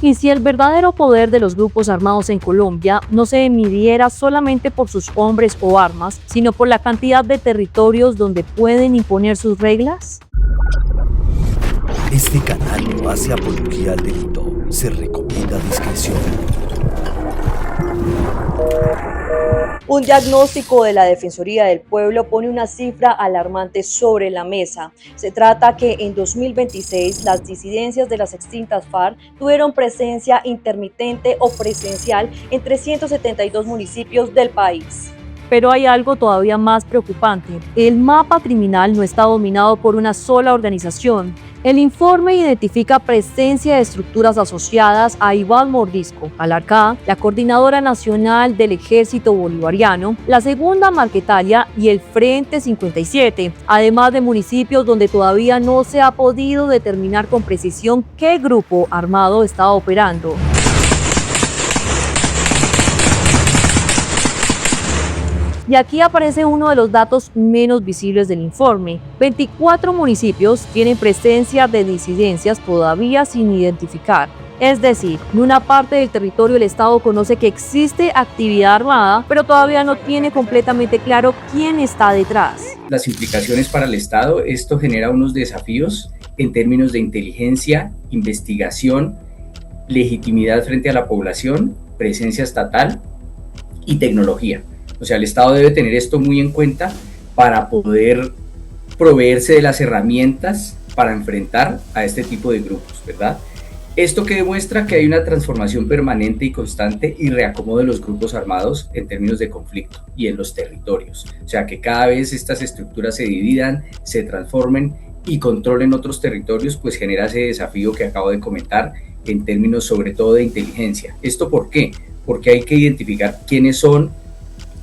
Y si el verdadero poder de los grupos armados en Colombia no se midiera solamente por sus hombres o armas, sino por la cantidad de territorios donde pueden imponer sus reglas? Este canal no hace apología al delito. Se recomienda discreción. Un diagnóstico de la Defensoría del Pueblo pone una cifra alarmante sobre la mesa. Se trata que en 2026 las disidencias de las extintas FARC tuvieron presencia intermitente o presencial en 372 municipios del país. Pero hay algo todavía más preocupante. El mapa criminal no está dominado por una sola organización. El informe identifica presencia de estructuras asociadas a Iván Mordisco, Calarcá, la Coordinadora Nacional del Ejército Bolivariano, la Segunda Marquetalia y el Frente 57, además de municipios donde todavía no se ha podido determinar con precisión qué grupo armado está operando. Y aquí aparece uno de los datos menos visibles del informe. 24 municipios tienen presencia de disidencias todavía sin identificar. Es decir, en una parte del territorio el Estado conoce que existe actividad armada, pero todavía no tiene completamente claro quién está detrás. Las implicaciones para el Estado, esto genera unos desafíos en términos de inteligencia, investigación, legitimidad frente a la población, presencia estatal y tecnología. O sea, el Estado debe tener esto muy en cuenta para poder proveerse de las herramientas para enfrentar a este tipo de grupos, ¿verdad? Esto que demuestra que hay una transformación permanente y constante y reacomodo de los grupos armados en términos de conflicto y en los territorios. O sea, que cada vez estas estructuras se dividan, se transformen y controlen otros territorios, pues genera ese desafío que acabo de comentar en términos sobre todo de inteligencia. ¿Esto por qué? Porque hay que identificar quiénes son,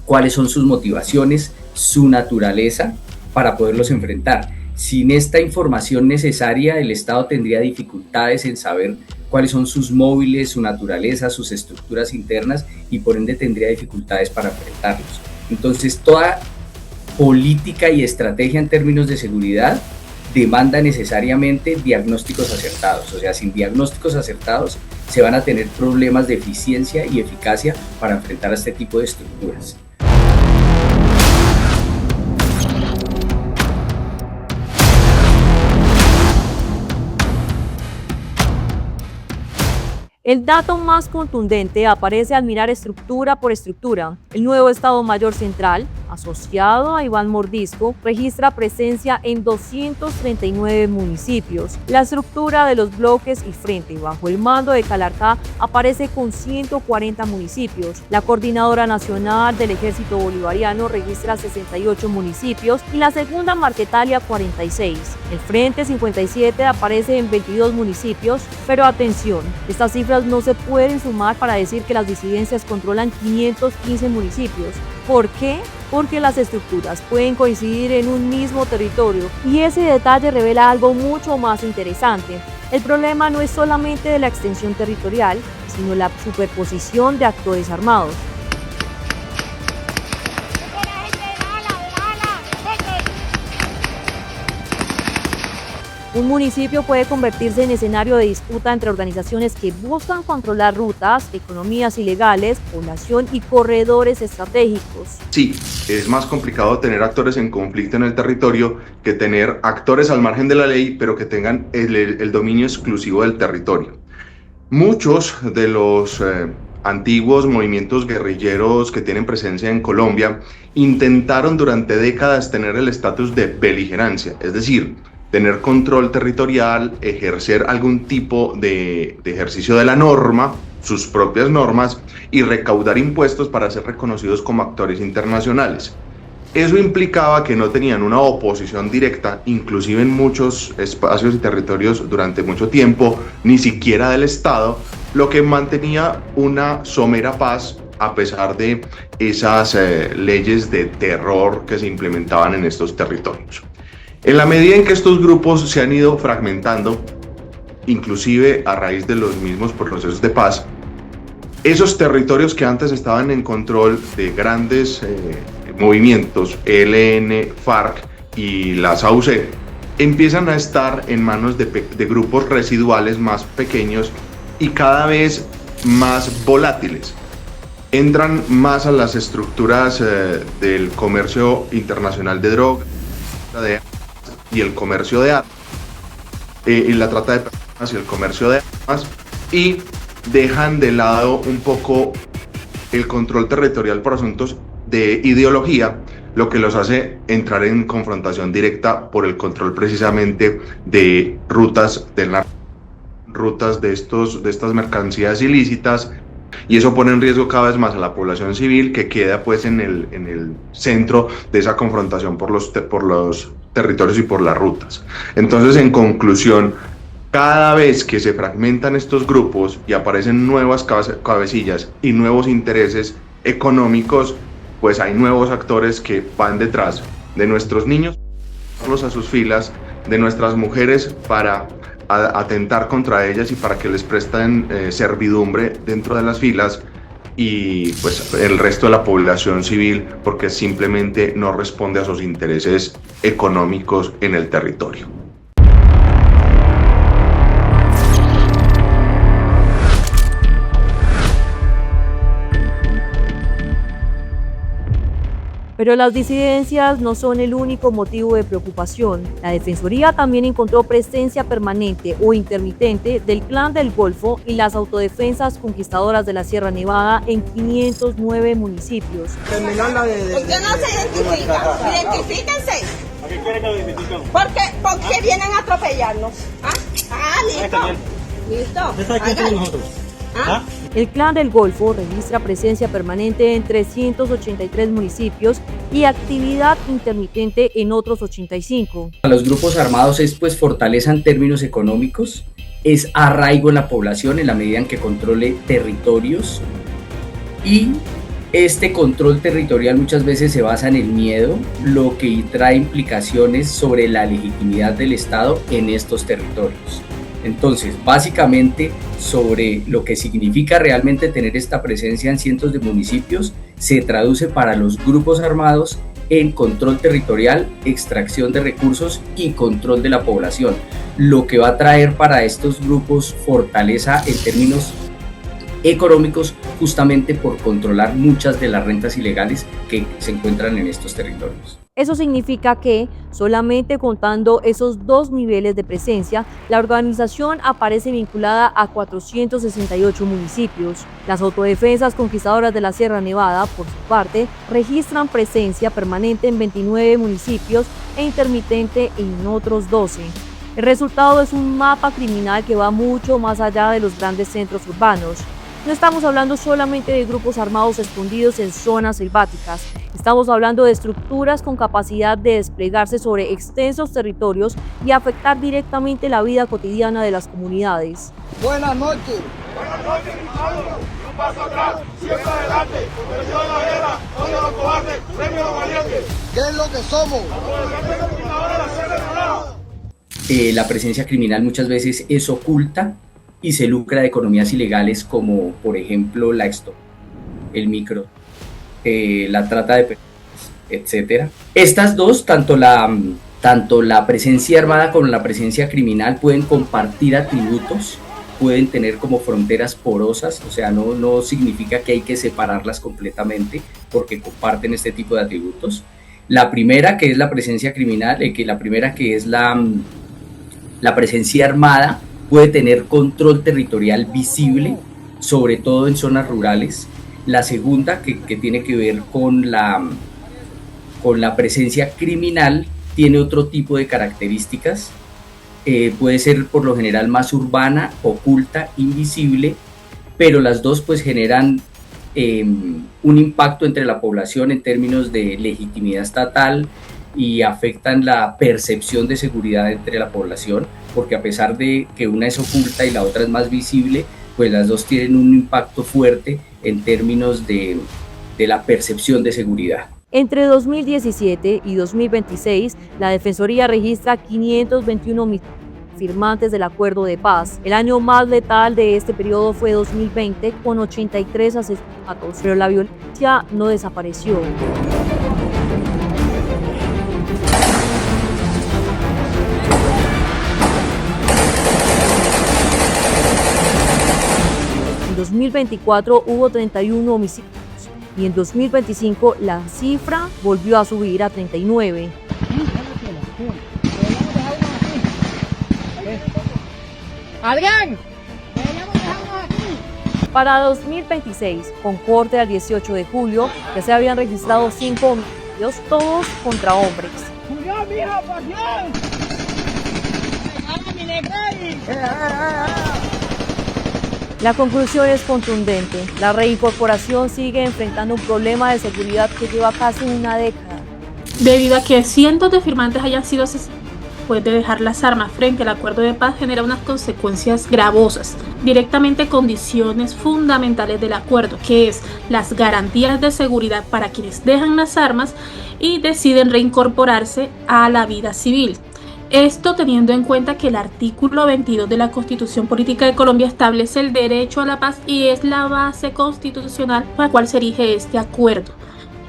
cuáles son sus motivaciones, su naturaleza, para poderlos enfrentar. Sin esta información necesaria, el Estado tendría dificultades en saber cuáles son sus móviles, su naturaleza, sus estructuras internas y por ende tendría dificultades para enfrentarlos. Entonces, toda política y estrategia en términos de seguridad demanda necesariamente diagnósticos acertados. O sea, sin diagnósticos acertados se van a tener problemas de eficiencia y eficacia para enfrentar a este tipo de estructuras. El dato más contundente aparece al mirar estructura por estructura. El nuevo Estado Mayor Central, asociado a Iván Mordisco, registra presencia en 239 municipios. La estructura de los bloques y frente bajo el mando de Calarcá aparece con 140 municipios. La Coordinadora Nacional del Ejército Bolivariano registra 68 municipios y la Segunda Marquetalia 46. El Frente 57 aparece en 22 municipios, pero atención, estas cifras no se pueden sumar para decir que las disidencias controlan 515 municipios. ¿Por qué? Porque las estructuras pueden coincidir en un mismo territorio y ese detalle revela algo mucho más interesante. El problema no es solamente de la extensión territorial, sino la superposición de actores armados. Un municipio puede convertirse en escenario de disputa entre organizaciones que buscan controlar rutas, economías ilegales, población y corredores estratégicos. Sí, es más complicado tener actores en conflicto en el territorio que tener actores al margen de la ley, pero que tengan el dominio exclusivo del territorio. Muchos de los antiguos movimientos guerrilleros que tienen presencia en Colombia intentaron durante décadas tener el estatus de beligerancia, es decir, tener control territorial, ejercer algún tipo de ejercicio de la norma, sus propias normas, y recaudar impuestos para ser reconocidos como actores internacionales. Eso implicaba que no tenían una oposición directa, inclusive en muchos espacios y territorios durante mucho tiempo, ni siquiera del Estado, lo que mantenía una somera paz a pesar de esas leyes de terror que se implementaban en estos territorios. En la medida en que estos grupos se han ido fragmentando, inclusive a raíz de los mismos procesos de paz, esos territorios que antes estaban en control de grandes movimientos, ELN, FARC y las AUC, empiezan a estar en manos de grupos residuales más pequeños y cada vez más volátiles. Entran más a las estructuras del comercio internacional de drogas y el comercio de armas, y la trata de personas y el comercio de armas, y dejan de lado un poco el control territorial por asuntos de ideología, lo que los hace entrar en confrontación directa por el control precisamente de rutas de estas mercancías ilícitas, y eso pone en riesgo cada vez más a la población civil, que queda pues en el centro de esa confrontación por los territorios y por las rutas. Entonces, en conclusión, cada vez que se fragmentan estos grupos y aparecen nuevas cabecillas y nuevos intereses económicos, pues hay nuevos actores que van detrás de nuestros niños, a sus filas, de nuestras mujeres para atentar contra ellas y para que les presten servidumbre dentro de las filas, y pues el resto de la población civil, porque simplemente no responde a sus intereses económicos en el territorio. Pero las disidencias no son el único motivo de preocupación. La Defensoría también encontró presencia permanente o intermitente del Clan del Golfo y las autodefensas conquistadoras de la Sierra Nevada en 509 municipios. ¿Por qué no se identifican? Identifíquense. ¿A qué quieren que lo identifiquen? Porque vienen a atropellarnos. Listo. Listo. ¿Qué sabe quién somos nosotros? El Clan del Golfo registra presencia permanente en 383 municipios y actividad intermitente en otros 85. A los grupos armados es pues fortaleza en términos económicos, es arraigo en la población en la medida en que controle territorios, y este control territorial muchas veces se basa en el miedo, lo que trae implicaciones sobre la legitimidad del Estado en estos territorios. Entonces, básicamente, sobre lo que significa realmente tener esta presencia en cientos de municipios, se traduce para los grupos armados en control territorial, extracción de recursos y control de la población, lo que va a traer para estos grupos fortaleza en términos económicos, justamente por controlar muchas de las rentas ilegales que se encuentran en estos territorios. Eso significa que, solamente contando esos dos niveles de presencia, la organización aparece vinculada a 468 municipios. Las autodefensas conquistadoras de la Sierra Nevada, por su parte, registran presencia permanente en 29 municipios e intermitente en otros 12. El resultado es un mapa criminal que va mucho más allá de los grandes centros urbanos. No estamos hablando solamente de grupos armados escondidos en zonas selváticas, estamos hablando de estructuras con capacidad de desplegarse sobre extensos territorios y afectar directamente la vida cotidiana de las comunidades. Buenas noches. Buenas noches, un paso atrás, siempre adelante, protección de la guerra, odio a los cobardes, premio a los valientes. ¿Qué es lo que somos? La presencia criminal muchas veces es oculta y se lucra de economías ilegales como, por ejemplo, la extorsión, el micro, la trata de personas, etc. Estas dos, tanto la presencia armada como la presencia criminal, pueden compartir atributos, pueden tener como fronteras porosas, o sea, no significa que hay que separarlas completamente porque comparten este tipo de atributos. La primera, que es la presencia criminal, que es la presencia armada, puede tener control territorial visible, sobre todo en zonas rurales. La segunda, que tiene que ver con la presencia criminal, tiene otro tipo de características. Puede ser por lo general más urbana, oculta, invisible, pero las dos pues generan un impacto entre la población en términos de legitimidad estatal y afectan la percepción de seguridad entre la población, porque a pesar de que una es oculta y la otra es más visible, pues las dos tienen un impacto fuerte en términos de la percepción de seguridad. Entre 2017 y 2026, la Defensoría registra 521 firmantes del acuerdo de paz. El año más letal de este periodo fue 2020, con 83 asesinatos, pero la violencia no desapareció. 2024 hubo 31 homicidios y en 2025 la cifra volvió a subir a 39. ¡Adrián! Para 2026, con corte al 18 de julio, ya se habían registrado 5 homicidios, todos contra hombres. ¡Julián, mija, por Dios! La conclusión es contundente. La reincorporación sigue enfrentando un problema de seguridad que lleva casi una década. Debido a que cientos de firmantes hayan sido asesinados, después de dejar las armas frente al acuerdo de paz genera unas consecuencias gravosas, directamente condiciones fundamentales del acuerdo, que es las garantías de seguridad para quienes dejan las armas y deciden reincorporarse a la vida civil. Esto teniendo en cuenta que el artículo 22 de la Constitución Política de Colombia establece el derecho a la paz y es la base constitucional por la cual se erige este acuerdo.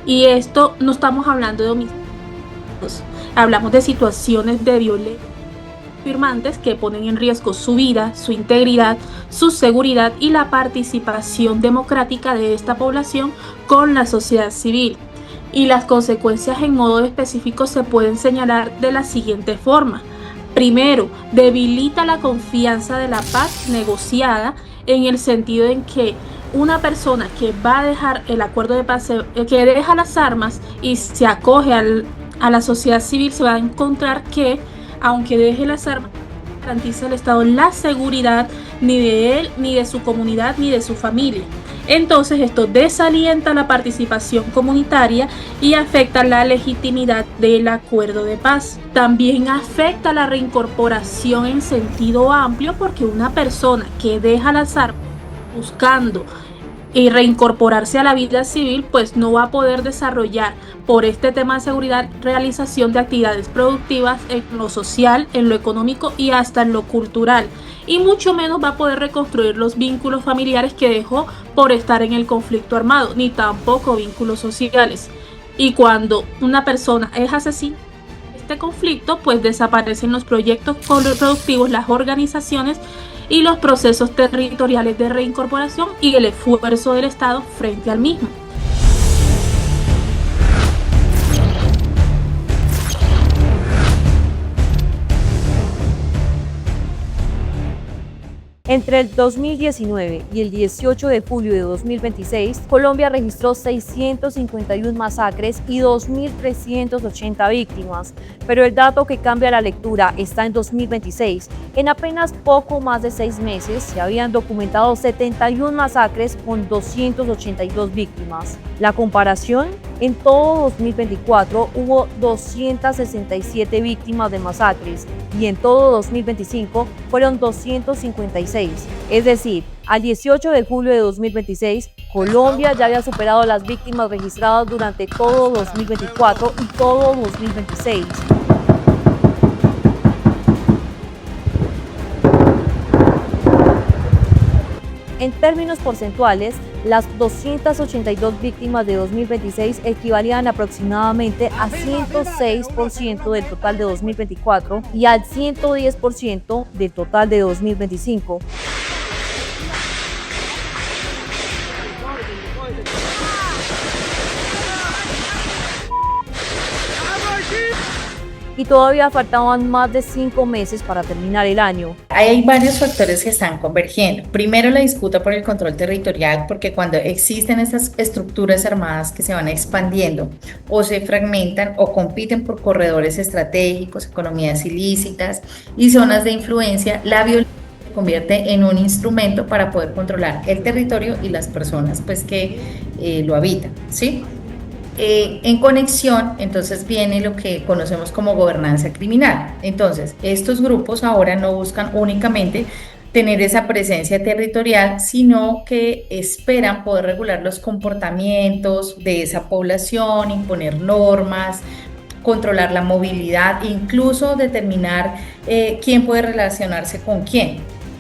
Y esto no estamos hablando de homicidios, hablamos de situaciones de violencia firmantes que ponen en riesgo su vida, su integridad, su seguridad y la participación democrática de esta población con la sociedad civil. Y las consecuencias en modo específico se pueden señalar de la siguiente forma. Primero, debilita la confianza de la paz negociada en el sentido en que una persona que va a dejar el acuerdo de paz, que deja las armas y se acoge a la sociedad civil, se va a encontrar que, aunque deje las armas, garantiza el Estado la seguridad ni de él, ni de su comunidad, ni de su familia. Entonces esto desalienta la participación comunitaria y afecta la legitimidad del acuerdo de paz. También afecta la reincorporación en sentido amplio porque una persona que deja las armas buscando reincorporarse a la vida civil, pues no va a poder desarrollar por este tema de seguridad realización de actividades productivas en lo social, en lo económico y hasta en lo cultural. Y mucho menos va a poder reconstruir los vínculos familiares que dejó por estar en el conflicto armado, ni tampoco vínculos sociales. Y cuando una persona es asesinada en este conflicto, pues desaparecen los proyectos productivos, las organizaciones y los procesos territoriales de reincorporación y el esfuerzo del Estado frente al mismo. Entre el 2019 y el 18 de julio de 2026, Colombia registró 651 masacres y 2.380 víctimas, pero el dato que cambia la lectura está en 2026. En apenas poco más de 6 meses se habían documentado 71 masacres con 282 víctimas. La comparación, en todo 2024 hubo 267 víctimas de masacres y en todo 2025 fueron 256. Es decir, al 18 de julio de 2026, Colombia ya había superado las víctimas registradas durante todo 2024 y todo 2026. En términos porcentuales, las 282 víctimas de 2026 equivalían aproximadamente a 106% del total de 2024 y al 110% del total de 2025. Y todavía faltaban más de 5 meses para terminar el año. Hay varios factores que están convergiendo. Primero, la disputa por el control territorial, porque cuando existen estas estructuras armadas que se van expandiendo o se fragmentan o compiten por corredores estratégicos, economías ilícitas y zonas de influencia, la violencia se convierte en un instrumento para poder controlar el territorio y las personas pues, que lo habitan, ¿sí? En conexión, entonces viene lo que conocemos como gobernanza criminal. Entonces, estos grupos ahora no buscan únicamente tener esa presencia territorial, sino que esperan poder regular los comportamientos de esa población, imponer normas, controlar la movilidad, incluso determinar quién puede relacionarse con quién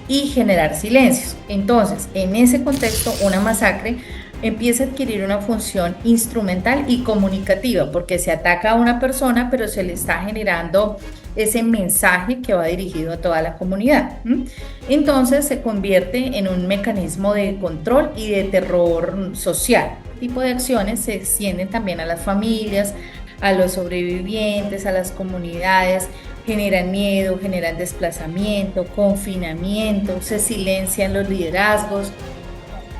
y generar silencios. Entonces, en ese contexto, una masacre empieza a adquirir una función instrumental y comunicativa, porque se ataca a una persona, pero se le está generando ese mensaje que va dirigido a toda la comunidad. Entonces se convierte en un mecanismo de control y de terror social. Este tipo de acciones se extienden también a las familias, a los sobrevivientes, a las comunidades, generan miedo, generan desplazamiento, confinamiento, se silencian los liderazgos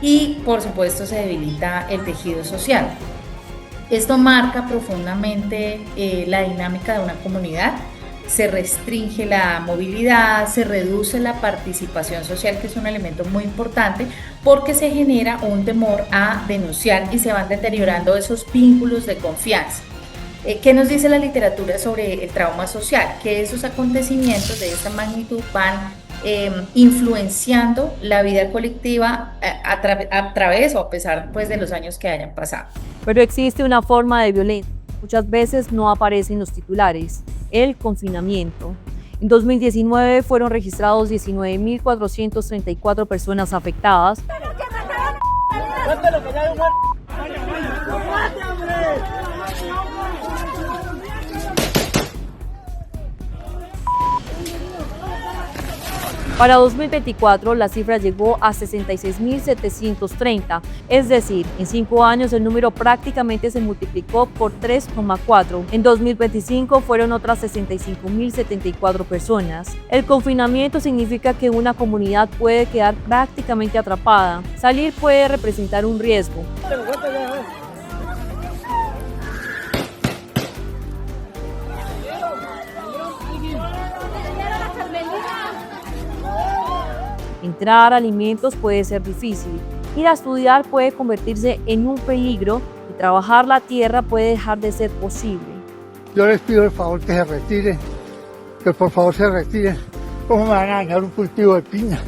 y por supuesto se debilita el tejido social. Esto marca profundamente la dinámica de una comunidad, se restringe la movilidad, se reduce la participación social, que es un elemento muy importante, porque se genera un temor a denunciar y se van deteriorando esos vínculos de confianza. ¿Qué nos dice la literatura sobre el trauma social? Que esos acontecimientos de esta magnitud van influenciando la vida colectiva a través o a pesar pues, de los años que hayan pasado. Pero existe una forma de violencia. Muchas veces no aparece en los titulares: el confinamiento. En 2019 fueron registrados 19.434 personas afectadas. Para 2024 la cifra llegó a 66.730, es decir, en 5 años el número prácticamente se multiplicó por 3,4. En 2025 fueron otras 65.074 personas. El confinamiento significa que una comunidad puede quedar prácticamente atrapada. Salir puede representar un riesgo. Entrar a alimentos puede ser difícil, ir a estudiar puede convertirse en un peligro y trabajar la tierra puede dejar de ser posible. Yo les pido el favor que se retiren, que por favor se retiren. ¿Cómo me van a dañar un cultivo de piña?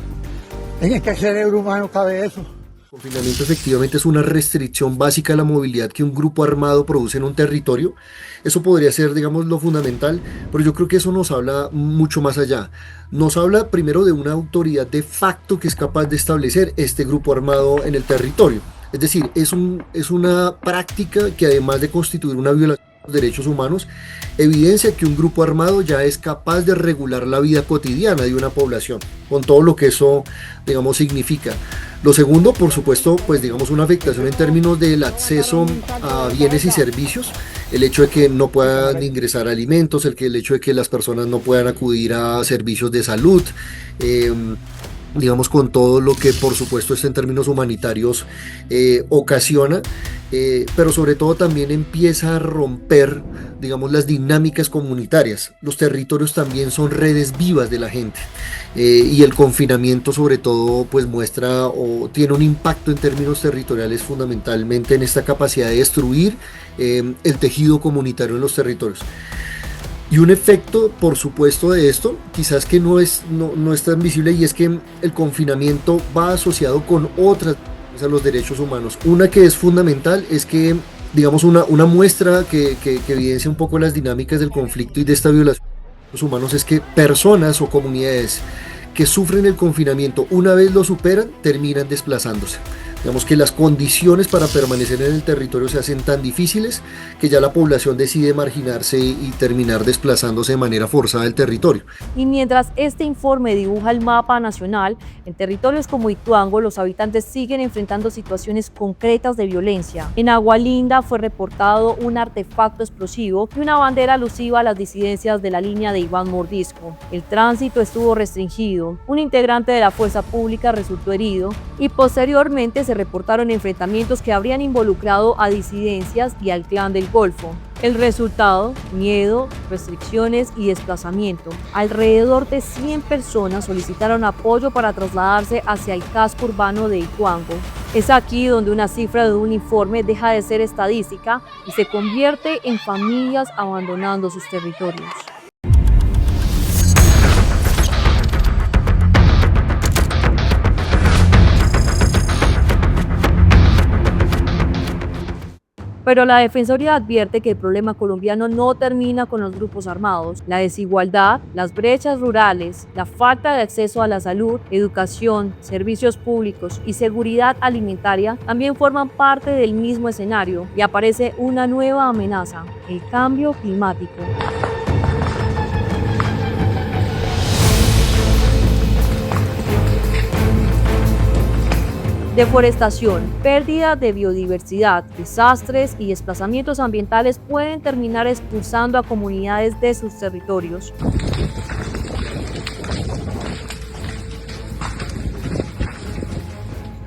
¿En qué cerebro humano cabe eso? El confinamiento efectivamente es una restricción básica de la movilidad que un grupo armado produce en un territorio. Eso podría ser, digamos, lo fundamental, pero yo creo que eso nos habla mucho más allá. Nos habla primero de una autoridad de facto que es capaz de establecer este grupo armado en el territorio. Es decir, es una práctica que además de constituir una violación de los derechos humanos, evidencia que un grupo armado ya es capaz de regular la vida cotidiana de una población, con todo lo que eso, digamos, significa. Lo segundo, por supuesto, pues digamos una afectación en términos del acceso a bienes y servicios, el hecho de que no puedan ingresar alimentos, el hecho de que las personas no puedan acudir a servicios de salud, digamos con todo lo que por supuesto esto en términos humanitarios ocasiona, pero sobre todo también empieza a romper, digamos, las dinámicas comunitarias. Los territorios también son redes vivas de la gente y el confinamiento sobre todo pues muestra o tiene un impacto en términos territoriales fundamentalmente en esta capacidad de destruir el tejido comunitario en los territorios. Y un efecto, por supuesto, de esto, quizás que no es tan visible, y es que el confinamiento va asociado con otras a los derechos humanos. Una que es fundamental es que, digamos, una muestra que evidencia un poco las dinámicas del conflicto y de esta violación de los derechos humanos es que personas o comunidades que sufren el confinamiento, una vez lo superan, terminan desplazándose. Digamos que las condiciones para permanecer en el territorio se hacen tan difíciles que ya la población decide marginarse y terminar desplazándose de manera forzada del territorio. Y mientras este informe dibuja el mapa nacional, en territorios como Ituango los habitantes siguen enfrentando situaciones concretas de violencia. En Agualinda fue reportado un artefacto explosivo y una bandera alusiva a las disidencias de la línea de Iván Mordisco. El tránsito estuvo restringido, un integrante de la fuerza pública resultó herido y posteriormente se reportaron enfrentamientos que habrían involucrado a disidencias y al Clan del Golfo. El resultado, miedo, restricciones y desplazamiento. Alrededor de 100 personas solicitaron apoyo para trasladarse hacia el casco urbano de Ituango. Es aquí donde una cifra de un informe deja de ser estadística y se convierte en familias abandonando sus territorios. Pero la Defensoría advierte que el problema colombiano no termina con los grupos armados. La desigualdad, las brechas rurales, la falta de acceso a la salud, educación, servicios públicos y seguridad alimentaria también forman parte del mismo escenario y aparece una nueva amenaza, el cambio climático. Deforestación, pérdida de biodiversidad, desastres y desplazamientos ambientales pueden terminar expulsando a comunidades de sus territorios.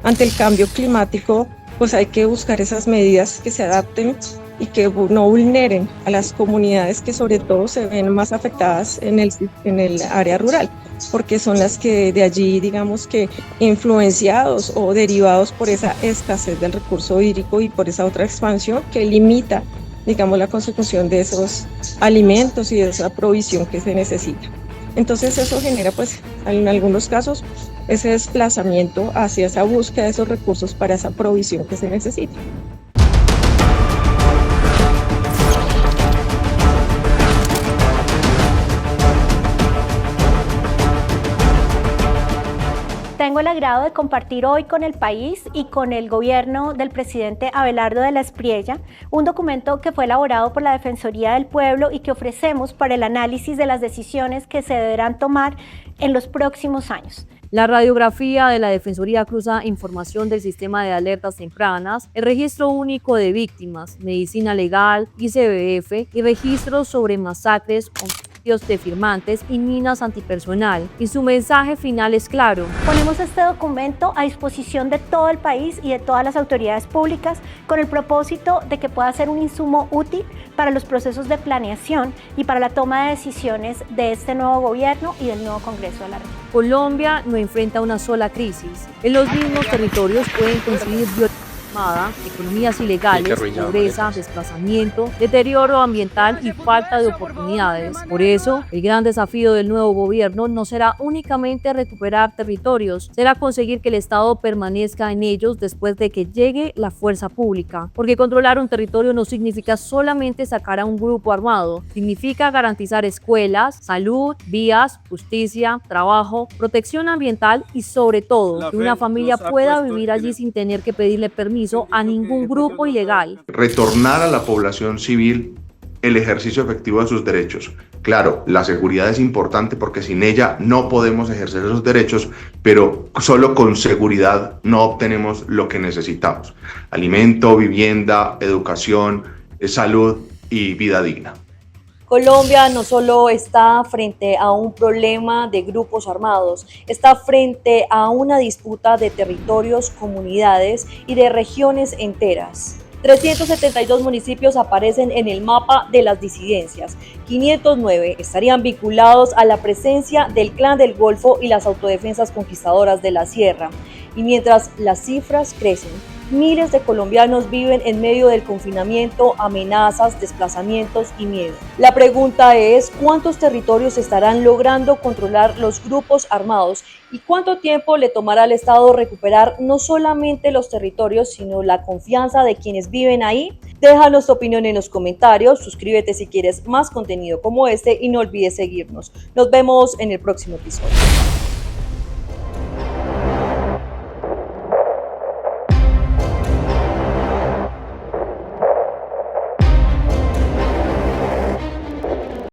Ante el cambio climático, pues hay que buscar esas medidas que se adapten y que no vulneren a las comunidades que sobre todo se ven más afectadas en el área rural, porque son las que de allí, digamos que influenciados o derivados por esa escasez del recurso hídrico y por esa otra expansión que limita, digamos, la consecución de esos alimentos y de esa provisión que se necesita. Entonces eso genera, pues, en algunos casos, ese desplazamiento hacia esa búsqueda de esos recursos para esa provisión que se necesita. Tengo el agrado de compartir hoy con el país y con el gobierno del presidente Abelardo de la Espriella un documento que fue elaborado por la Defensoría del Pueblo y que ofrecemos para el análisis de las decisiones que se deberán tomar en los próximos años. La radiografía de la Defensoría cruza información del sistema de alertas tempranas, el registro único de víctimas, medicina legal, ICBF y registros sobre masacres, homicidios de firmantes y minas antipersonal. Y su mensaje final es claro. Ponemos este documento a disposición de todo el país y de todas las autoridades públicas con el propósito de que pueda ser un insumo útil para los procesos de planeación y para la toma de decisiones de este nuevo gobierno y del nuevo Congreso de la República. Colombia no enfrenta una sola crisis. En los mismos territorios pueden coincidir violencia armada, economías ilegales, pobreza, desplazamiento, deterioro ambiental y falta de oportunidades. Por eso, el gran desafío del nuevo gobierno no será únicamente recuperar territorios, será conseguir que el Estado permanezca en ellos después de que llegue la fuerza pública. Porque controlar un territorio no significa solamente sacar a un grupo armado, significa garantizar escuelas, salud, vías, justicia, trabajo, protección ambiental y sobre todo que una familia pueda vivir allí sin tener que pedirle permiso a ningún grupo ilegal. Retornar a la población civil el ejercicio efectivo de sus derechos. Claro, la seguridad es importante porque sin ella no podemos ejercer esos derechos, pero solo con seguridad no obtenemos lo que necesitamos: alimento, vivienda, educación, salud y vida digna. Colombia no solo está frente a un problema de grupos armados, está frente a una disputa de territorios, comunidades y de regiones enteras. 372 municipios aparecen en el mapa de las disidencias, 509 estarían vinculados a la presencia del Clan del Golfo y las autodefensas conquistadoras de la Sierra. Y mientras las cifras crecen, miles de colombianos viven en medio del confinamiento, amenazas, desplazamientos y miedo. La pregunta es, ¿cuántos territorios estarán logrando controlar los grupos armados y cuánto tiempo le tomará al Estado recuperar no solamente los territorios, sino la confianza de quienes viven ahí? Déjanos tu opinión en los comentarios, suscríbete si quieres más contenido como este y no olvides seguirnos. Nos vemos en el próximo episodio.